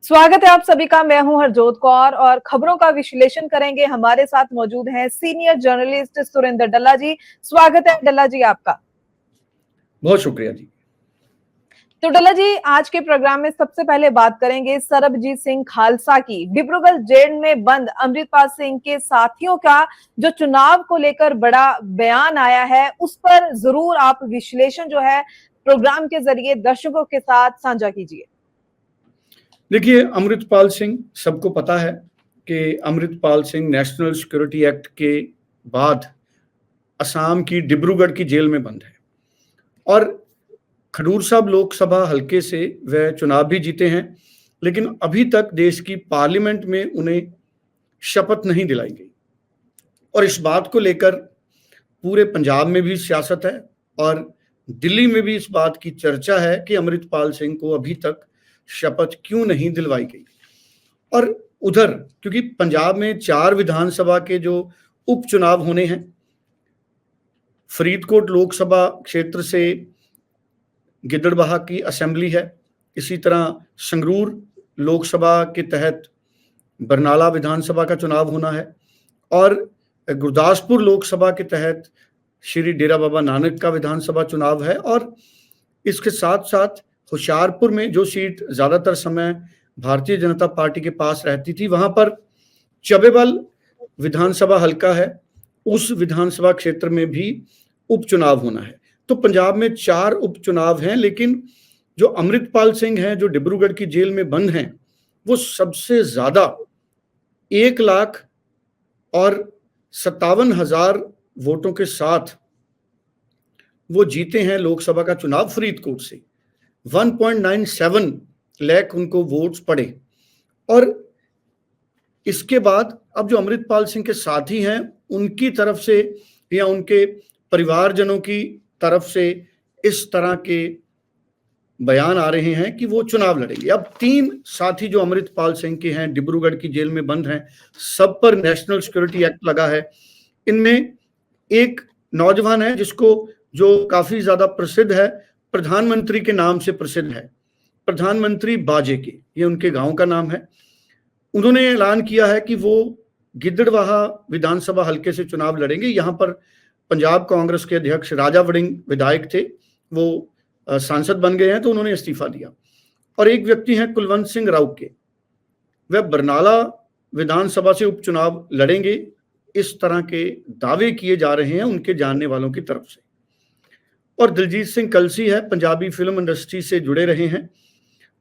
स्वागत है आप सभी का। मैं हूं हरजोत कौर और खबरों का विश्लेषण करेंगे। हमारे साथ मौजूद हैं सीनियर जर्नलिस्ट सुरेंद्र डल्ला जी। स्वागत है डल्ला जी आपका। बहुत शुक्रिया जी। तो डल्ला जी, आज के प्रोग्राम में सबसे पहले बात करेंगे सरबजीत सिंह खालसा की। डिब्रूगढ़ जेल में बंद अमृतपाल सिंह के साथियों का जो चुनाव को लेकर बड़ा बयान आया है, उस पर जरूर आप विश्लेषण जो है प्रोग्राम के जरिए दर्शकों के साथ साझा कीजिए। देखिए, अमृतपाल सिंह, सबको पता है कि Amritpal Singh national security act के बाद असम की डिब्रूगढ़ की जेल में बंद है और खडूर साहब लोकसभा हल्के से वह चुनाव भी जीते हैं, लेकिन अभी तक देश की पार्लियामेंट में उन्हें शपथ नहीं दिलाई गई। और इस बात को लेकर पूरे पंजाब में भी सियासत है और दिल्ली में भी इस बात की चर्चा है कि अमृतपाल सिंह को अभी तक शपथ क्यों नहीं दिलवाई गई। और उधर क्योंकि पंजाब में 4 विधानसभा के जो उपचुनाव होने हैं, फरीदकोट लोकसभा क्षेत्र से गिद्दड़बाहा की असेंबली है, इसी तरह संगरूर लोकसभा के तहत बरनाला विधानसभा का चुनाव होना है और गुरदासपुर लोकसभा के तहत श्री डेरा बाबा नानक का विधानसभा चुनाव है। और इसके साथ साथ होशियारपुर में जो सीट ज्यादातर समय भारतीय जनता पार्टी के पास रहती थी, वहां पर चबेबल विधानसभा हल्का है, उस विधानसभा क्षेत्र में भी उपचुनाव होना है। तो पंजाब में 4 उपचुनाव हैं, लेकिन जो अमृतपाल सिंह हैं जो डिब्रूगढ़ की जेल में बंद हैं, वो सबसे ज्यादा 1,57,000 वोटों के साथ वो जीते हैं लोकसभा का चुनाव फरीदकोट से। 1.97 लाख उनको वोट्स पड़े। और इसके बाद अब जो अमृतपाल सिंह के साथी हैं, उनकी तरफ से या उनके परिवारजनों की तरफ से इस तरह के बयान आ रहे हैं कि वो चुनाव लड़ेंगे। अब 3 साथी जो अमृतपाल सिंह के हैं डिब्रूगढ़ की जेल में बंद हैं, सब पर नेशनल सिक्योरिटी एक्ट लगा है। इनमें एक नौजवान है जिसको जो काफी ज्यादा प्रसिद्ध है, प्रधानमंत्री के नाम से प्रसिद्ध है, प्रधानमंत्री बाजे के, ये उनके गांव का नाम है। उन्होंने ऐलान किया है कि वो गिद्दड़बाहा विधानसभा हल्के से चुनाव लड़ेंगे। यहाँ पर पंजाब कांग्रेस के अध्यक्ष राजा वड़िंग विधायक थे, वो सांसद बन गए हैं, तो उन्होंने इस्तीफा दिया। और एक व्यक्ति हैं कुलवंत सिंह राउके, वह बरनाला विधानसभा से उपचुनाव लड़ेंगे, इस तरह के दावे किए जा रहे हैं उनके जानने वालों की तरफ से। और दिलजीत सिंह कलसी है, पंजाबी फिल्म इंडस्ट्री से जुड़े रहे हैं।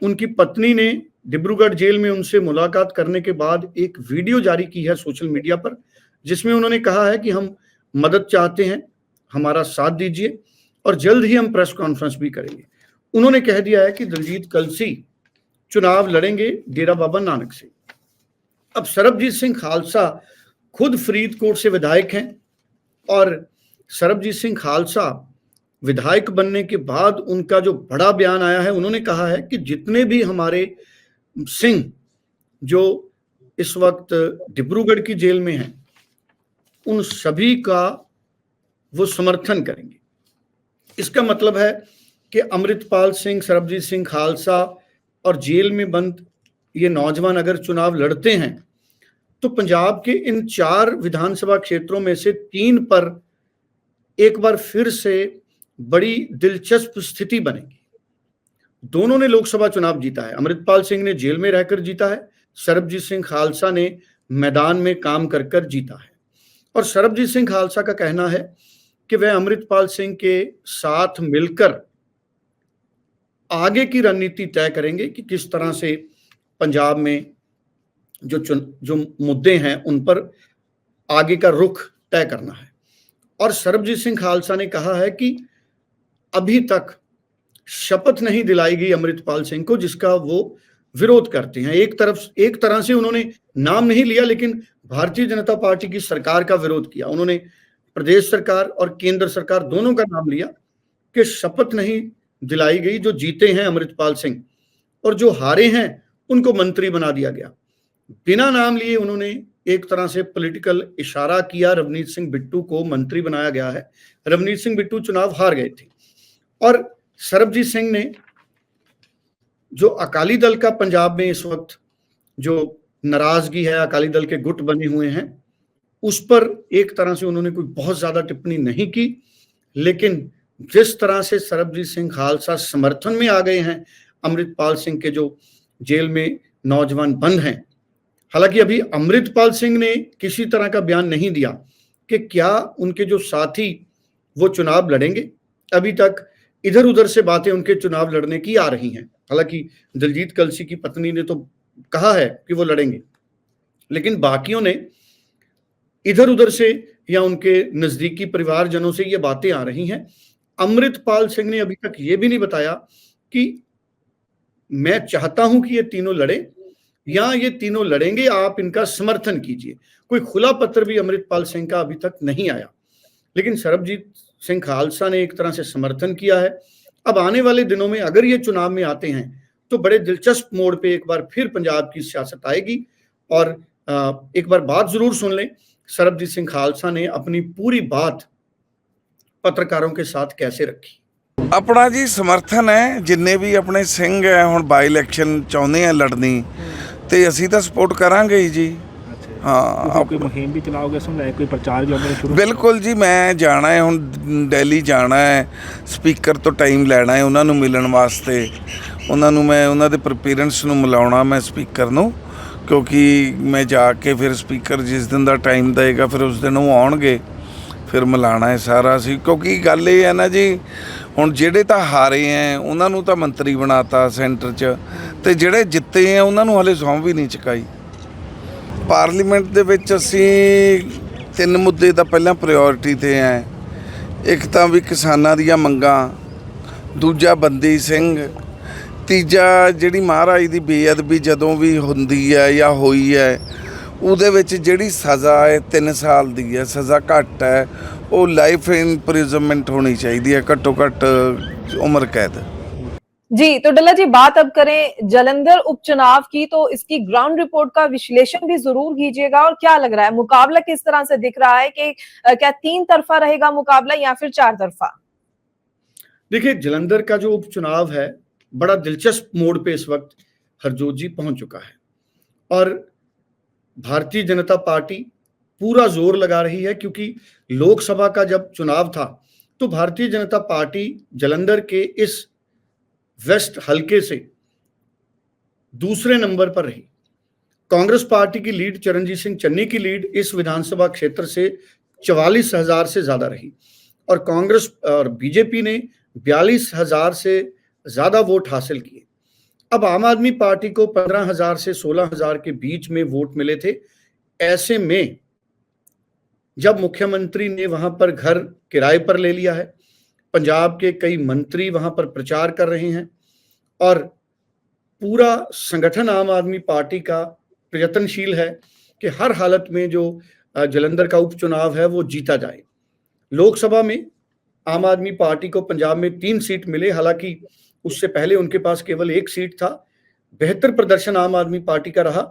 उनकी पत्नी ने डिब्रूगढ़ जेल में उनसे मुलाकात करने के बाद एक वीडियो जारी की है सोशल मीडिया पर, जिसमें उन्होंने कहा है कि हम मदद चाहते हैं, हमारा साथ दीजिए और जल्द ही हम प्रेस कॉन्फ्रेंस भी करेंगे। उन्होंने कह दिया है कि दिलजीत कलसी चुनाव लड़ेंगे डेरा बाबा नानक से। अब सरबजीत सिंह खालसा खुद फरीदकोट से विधायक हैं और सरबजीत सिंह खालसा विधायक बनने के बाद उनका जो बड़ा बयान आया है, उन्होंने कहा है कि जितने भी हमारे सिंह जो इस वक्त डिब्रूगढ़ की जेल में हैं, उन सभी का वो समर्थन करेंगे। इसका मतलब है कि अमृतपाल सिंह, सरबजीत सिंह खालसा और जेल में बंद ये नौजवान अगर चुनाव लड़ते हैं तो पंजाब के इन 4 विधानसभा क्षेत्रों में से 3 पर एक बार फिर से बड़ी दिलचस्प स्थिति बनेगी। दोनों ने लोकसभा चुनाव जीता है, अमृतपाल सिंह ने जेल में रहकर जीता है, सरबजीत सिंह खालसा ने मैदान में काम कर कर जीता है। और सरबजीत सिंह खालसा का कहना है कि वह अमृतपाल सिंह के साथ मिलकर आगे की रणनीति तय करेंगे कि किस तरह से पंजाब में जो मुद्दे हैं उन पर आगे का रुख तय करना है। और सरबजीत सिंह खालसा ने कहा है कि अभी तक शपथ नहीं दिलाई गई अमृतपाल सिंह को, जिसका वो विरोध करते हैं। एक तरह से उन्होंने नाम नहीं लिया, लेकिन भारतीय जनता पार्टी की सरकार का विरोध किया। उन्होंने प्रदेश सरकार और केंद्र सरकार दोनों का नाम लिया कि शपथ नहीं दिलाई गई। जो जीते हैं अमृतपाल सिंह और जो हारे हैं उनको मंत्री बना दिया गया। बिना नाम लिए उन्होंने एक तरह से पॉलिटिकल इशारा किया, रवनीत सिंह बिट्टू को मंत्री बनाया गया है। रवनीत सिंह बिट्टू चुनाव हार गए थे और सरबजीत सिंह ने जो अकाली दल का पंजाब में इस वक्त जो नाराजगी है, अकाली दल के गुट बने हुए हैं, उस पर एक तरह से उन्होंने कोई बहुत ज्यादा टिप्पणी नहीं की। लेकिन जिस तरह से सरबजीत सिंह खालसा समर्थन में आ गए हैं अमृतपाल सिंह के, जो जेल में नौजवान बंद हैं, हालांकि अभी अमृतपाल सिंह ने किसी तरह का बयान नहीं दिया कि क्या उनके जो साथी वो चुनाव लड़ेंगे। अभी तक इधर उधर से बातें उनके चुनाव लड़ने की आ रही हैं। हालांकि दिलजीत कलसी की पत्नी ने तो कहा है कि वो लड़ेंगे, लेकिन बाकियों ने इधर उधर से या उनके नजदीकी परिवारजनों से ये बातें आ रही हैं। अमृतपाल सिंह ने अभी तक ये भी नहीं बताया कि मैं चाहता हूं कि ये तीनों लड़े या ये तीनों लड़ेंगे, आप इनका समर्थन कीजिए। कोई खुला पत्र भी अमृतपाल सिंह का अभी तक नहीं आया। लेकिन सरबजीत सिंह खालसा ने एक तरह से समर्थन किया है। अब आने वाले दिनों में अगर ये चुनाव में आते हैं तो बड़े दिलचस्प मोड़ पे एक बार फिर पंजाब की सियासत आएगी। और एक बार बात जरूर सुन लें, सरबजीत सिंह खालसा ने अपनी पूरी बात पत्रकारों के साथ कैसे रखी। अपना जी समर्थन है, जिन्ने भी अपने ਸਿੰਘ ਹੈ ਹੁਣ ਬਾਈ ਇਲੈਕਸ਼ਨ ਚਾਹੁੰਦੇ ਆ ਲੜਨੀ, ਤੇ ਅਸੀਂ ਤਾਂ ਸਪੋਰਟ ਕਰਾਂਗੇ ਹੀ ਜੀ। ਹਾਂ, ਕੋਈ ਮੁਹਿੰਮ ਵੀ ਚਲਾਓਗੇ, ਇਸ ਨੂੰ ਲੈ ਕੋਈ ਪ੍ਰਚਾਰ ਵੀ ਆਪਣੇ ਸ਼ੁਰੂ? ਬਿਲਕੁਲ ਜੀ, ਮੈਂ ਜਾਣਾ ਹੈ ਹੁਣ ਦਿੱਲੀ ਜਾਣਾ ਹੈ, ਸਪੀਕਰ ਤੋਂ ਟਾਈਮ ਲੈਣਾ ਹੈ ਉਹਨਾਂ ਨੂੰ ਮਿਲਣ ਵਾਸਤੇ। ਉਹਨਾਂ ਨੂੰ ਮੈਂ ਉਹਨਾਂ ਦੇ ਪੇਰੈਂਟਸ ਨੂੰ ਮਿਲਾਉਣਾ ਮੈਂ ਸਪੀਕਰ ਨੂੰ, ਕਿਉਂਕਿ ਮੈਂ ਜਾ ਕੇ ਫਿਰ ਸਪੀਕਰ ਜਿਸ ਦਿਨ ਦਾ ਟਾਈਮ ਦੇਗਾ ਫਿਰ ਉਸ ਦਿਨ ਉਹ ਆਉਣਗੇ, ਫਿਰ ਮਿਲਾਣਾ ਹੈ ਸਾਰਾ ਅਸੀਂ। ਕਿਉਂਕਿ ਗੱਲ ਇਹ ਹੈ ਨਾ ਜੀ, ਹੁਣ ਜਿਹੜੇ ਤਾਂ ਹਾਰੇ ਹੈ ਉਹਨਾਂ ਨੂੰ ਤਾਂ ਮੰਤਰੀ ਬਣਾਤਾ ਸੈਂਟਰ 'ਚ, ਤੇ ਜਿਹੜੇ ਜਿੱਤੇ ਹੈ ਉਹਨਾਂ ਨੂੰ ਹਲੇ ਸਹੁੰ ਵੀ ਨਹੀਂ ਚੁਕਾਈ। ਪਾਰਲੀਮੈਂਟ ਦੇ ਵਿੱਚ ਅਸੀਂ 3 ਮੁੱਦੇ ਤਾਂ ਪਹਿਲਾਂ ਪ੍ਰਾਇਓਰਟੀ 'ਤੇ ਹੈ। ਇੱਕ ਤਾਂ ਵੀ ਕਿਸਾਨਾਂ ਦੀਆਂ ਮੰਗਾਂ, ਦੂਜਾ ਬੰਦੀ ਸਿੰਘ, ਤੀਜਾ ਜਿਹੜੀ ਮਹਾਰਾਜ ਦੀ ਬੇਅਦਬੀ ਜਦੋਂ ਵੀ ਹੁੰਦੀ ਹੈ ਜਾਂ ਹੋਈ ਹੈ ਉਹਦੇ ਵਿੱਚ ਜਿਹੜੀ ਸਜ਼ਾ ਹੈ 3 ਸਾਲ ਦੀ ਹੈ, ਸਜ਼ਾ ਘੱਟ ਹੈ, ਉਹ ਲਾइफ इम्प्रिजनमेंट होनी चाहिए, घट्टो घट्ट उम्र कैद। जी, तो डल्ला जी बात अब करें जलंधर उपचुनाव की, तो इसकी ग्राउंड रिपोर्ट का विश्लेषण भी जरूर कीजिएगा। और क्या लग रहा है, मुकाबला किस तरह से दिख रहा है कि क्या 3 तरफा रहेगा मुकाबला या फिर 4 तरफा? देखिए, जलंधर का जो उपचुनाव है बड़ा दिलचस्प मोड़ पे इस वक्त हरजोत जी पहुंच चुका है और भारतीय जनता पार्टी पूरा जोर लगा रही है, क्योंकि लोकसभा का जब चुनाव था तो भारतीय जनता पार्टी जलंधर के इस वेस्ट हलके से दूसरे नंबर पर रही। कांग्रेस पार्टी की लीड, चरणजीत सिंह चन्नी की लीड इस विधानसभा क्षेत्र से 44,000 से ज्यादा रही और कांग्रेस और बीजेपी ने 42,000 से ज्यादा वोट हासिल किए। अब आम आदमी पार्टी को 15,000 से 16,000 के बीच में वोट मिले थे। ऐसे में जब मुख्यमंत्री ने वहां पर घर किराए पर ले लिया है, पंजाब के कई मंत्री वहां पर प्रचार कर रहे हैं और पूरा संगठन आम आदमी पार्टी का प्रयत्नशील है कि हर हालत में जो जलंधर का उपचुनाव है वो जीता जाए। लोकसभा में आम आदमी पार्टी को पंजाब में 3 सीट मिले, हालांकि उससे पहले उनके पास केवल 1 सीट था। बेहतर प्रदर्शन आम आदमी पार्टी का रहा।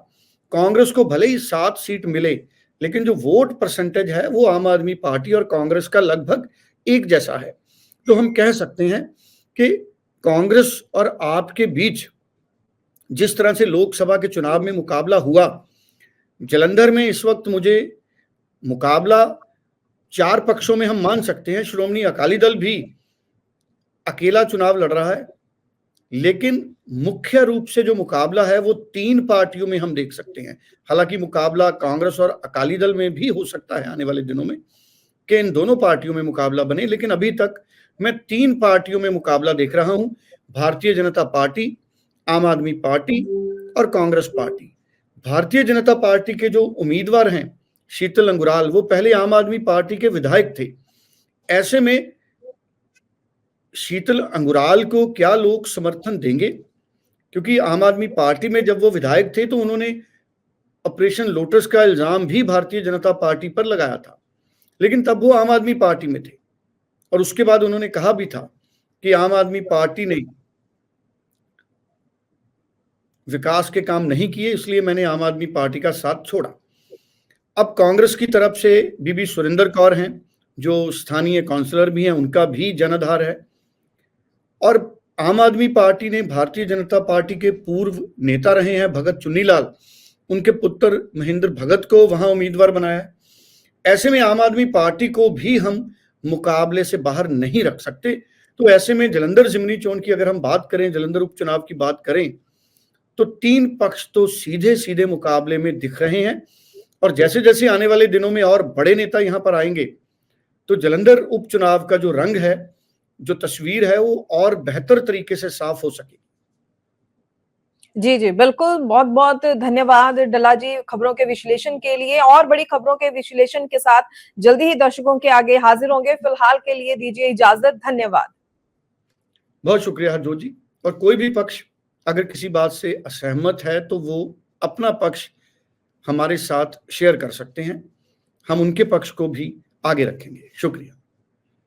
कांग्रेस को भले ही 7 सीट मिले, लेकिन जो वोट परसेंटेज है वो आम आदमी पार्टी और कांग्रेस का लगभग एक जैसा है। तो हम कह सकते हैं कि कांग्रेस और आप के बीच जिस तरह से लोकसभा के चुनाव में मुकाबला हुआ, जलंधर में इस वक्त मुझे मुकाबला 4 पक्षों में हम मान सकते हैं। श्रोमणी अकाली दल भी अकेला चुनाव लड़ रहा है, लेकिन मुख्य रूप से जो मुकाबला है वो 3 पार्टियों में हम देख सकते हैं। हालांकि मुकाबला कांग्रेस और अकाली दल में भी हो सकता है आने वाले दिनों में कि इन दोनों पार्टियों में मुकाबला बने, लेकिन अभी तक मैं 3 पार्टियों में मुकाबला देख रहा हूं। भारतीय जनता पार्टी, आम आदमी पार्टी और कांग्रेस पार्टी। भारतीय जनता पार्टी के जो उम्मीदवार हैं शीतल अंगुराल, वो पहले आम आदमी पार्टी के विधायक थे। ऐसे में शीतल अंगुराल को क्या लोग समर्थन देंगे, क्योंकि आम आदमी पार्टी में जब वो विधायक थे तो उन्होंने ऑपरेशन लोटस का इल्जाम भी भारतीय जनता पार्टी पर लगाया था, लेकिन तब वो आम आदमी पार्टी में थे और उसके बाद उन्होंने कहा भी था कि आम आदमी पार्टी ने विकास के काम नहीं किए, इसलिए मैंने आम आदमी पार्टी का साथ छोड़ा। अब कांग्रेस की तरफ से बीबी सुरेंद्र कौर हैं, जो स्थानीय काउंसलर भी हैं, उनका भी जनाधार है। और आम आदमी पार्टी ने भारतीय जनता पार्टी के पूर्व नेता रहे हैं भगत चुन्नीलाल, उनके पुत्र महेंद्र भगत को वहां उम्मीदवार बनाया है। ऐसे में आम आदमी पार्टी को भी हम मुकाबले से बाहर नहीं रख सकते। तो ऐसे में जालंधर जिमनी चोन की अगर हम बात करें, जालंधर उपचुनाव की बात करें, तो 3 पक्ष तो सीधे सीधे मुकाबले में दिख रहे हैं। और जैसे जैसे आने वाले दिनों में और बड़े नेता यहां पर आएंगे तो जालंधर उपचुनाव का जो रंग है, जो तस्वीर है, वो और बेहतर तरीके से साफ हो सके। जी जी बिल्कुल, बहुत बहुत धन्यवाद डल्ला जी खबरों के विश्लेषण के लिए। और बड़ी खबरों के विश्लेषण के साथ जल्दी ही दर्शकों के आगे हाजिर होंगे। फिलहाल के लिए दीजिए इजाजत, धन्यवाद। बहुत शुक्रिया हरजोत जी। और कोई भी पक्ष अगर किसी बात से असहमत है तो वो अपना पक्ष हमारे साथ शेयर कर सकते हैं, हम उनके पक्ष को भी आगे रखेंगे। शुक्रिया।